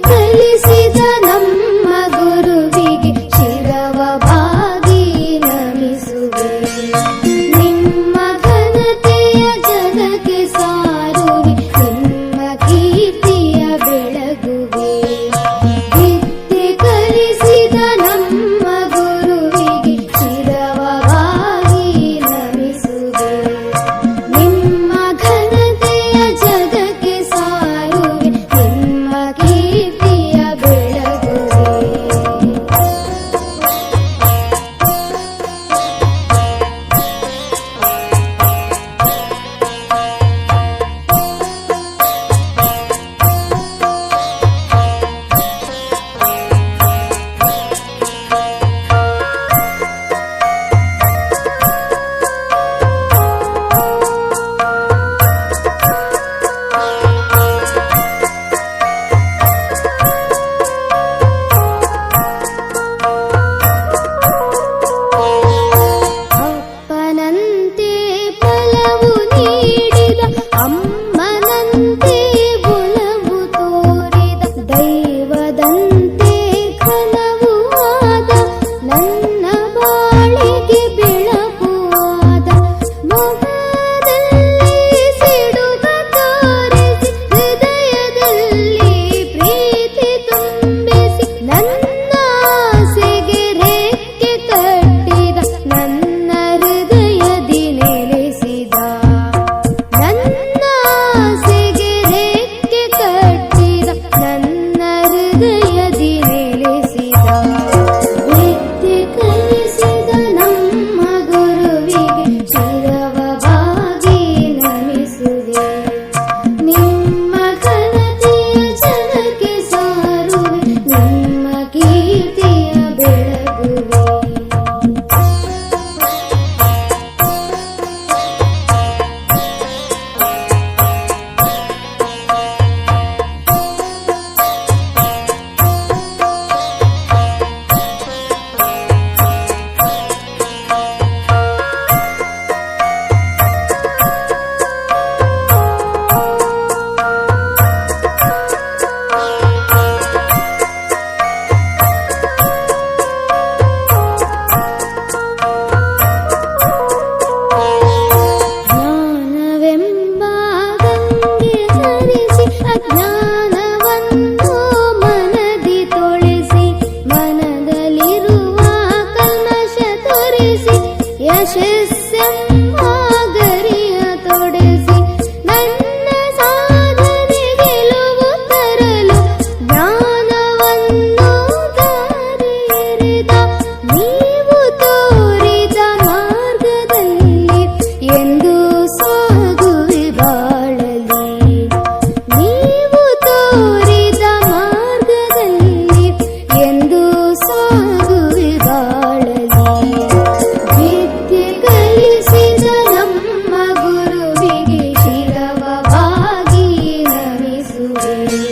ಕಲಿಸಿದ ನಮ್ಮ ಗುರುವಿಗೆ ಶಿರವ ಬಾಗಿ ನಮಿಸುವೆ. ನಿಮ್ಮ ಘನತೆಯ ಜಗಕ್ಕೆ ಸಾರುವೆ, ನಿಮ್ಮ ಕೀರ್ತಿಯ ಬೆಳಗುವೆ. ವಿದ್ಯೆ ಕಲಿಸಿದ ನಮ್ಮ ಗುರುವಿಗೆ ಶಿರವ ಬಾಗಿ ನಮಿಸುವೆ. ನಿಮ್ಮ ಘನತೆಯ ಜಗಕ್ಕೆ ಸಾರುವೆ, ನಿಮ್ಮ ಕೀರ್ತಿಯ ಬೆಳಗುವೆ. ಅಪ್ಪನಂತೆ ಫಲವು ನೀಡಿದ, ಅಮ್ಮನಂತೆ ಒಲವು ತೋರಿದ, ದೈವದಂತೆ ಘನವೂ ಆದ, ನನ್ನ ಬಾಳಿಗೆ ಬೆಳಕು ಆದ. ಮೊಗದಲ್ಲಿ ಸಿಡುಗ ತೋರಿಸಿ, ಹೃದಯದಲ್ಲಿ ಪ್ರೀತಿ ತುಂಬಿಸಿ, ನನ್ನ ಆಸೆಗೆ ರೆಕ್ಕೆ ಕಟ್ಟಿದ, ನನ್ನ ಹೃದಯದಿ ನೆಲೆಸಿದ. ನನ್ನ ಆಸೆಗೆ ರೆಕ್ಕೆ ಕಟ್ಟಿದ, ನನ್ನ ಹೃದಯದಿ ನೆಲೆಸಿದ. ವಿದ್ಯೆ ಕಲಿಸಿದ ನಮ್ಮ ಗುರುವಿಗೆ ಶಿರವ ಬಾಗಿ ನಮಿಸುವೆ. ನಿಮ್ಮ ಘನತೆಯ ಜಗಕ್ಕೆ ಸಾರುವೆ, ನಿಮ್ಮ ಕೀರ್ತಿಯ ಬೆಳಗುವೆ. ಜ್ಞಾನವೆಂಬ ಗಂಗೆ ಹರಿಸಿ, ಅಜ್ಞಾನವನ್ನು ಮನದಿ ತೊಳೆಸಿ, ಮನದಲ್ಲಿರುವ ಕಲ್ಮಶ ತೊರೆಸಿ, ಯಶಸ್ಸೆಂಬ ಗರಿಯ ತೊಡೆಸಿ, ನನ್ನ ಸಾಧನೆ ಗೆಲುವು ತರಲು ಜ್ಞಾನವನ್ನು ದಾರಿ ಎರೆದ. ನೀವು ತೋರಿದ ಮಾರ್ಗದಲ್ಲಿ ಎಂದು ಸಾಗುವೆ ಬಾಳಲಿ. ನೀವು ತೋರಿದ ಮಾರ್ಗದಲ್ಲಿ ಎಂದು ಸಾಗುವೆ ಬಾಳಲಿ. ವಿದ್ಯೆ ಕಲಿಸಿದ ನಮ್ಮ ಗುರುವಿಗೆ ಶಿರವ ಬಾಗಿ ನಮಿಸುವೆ.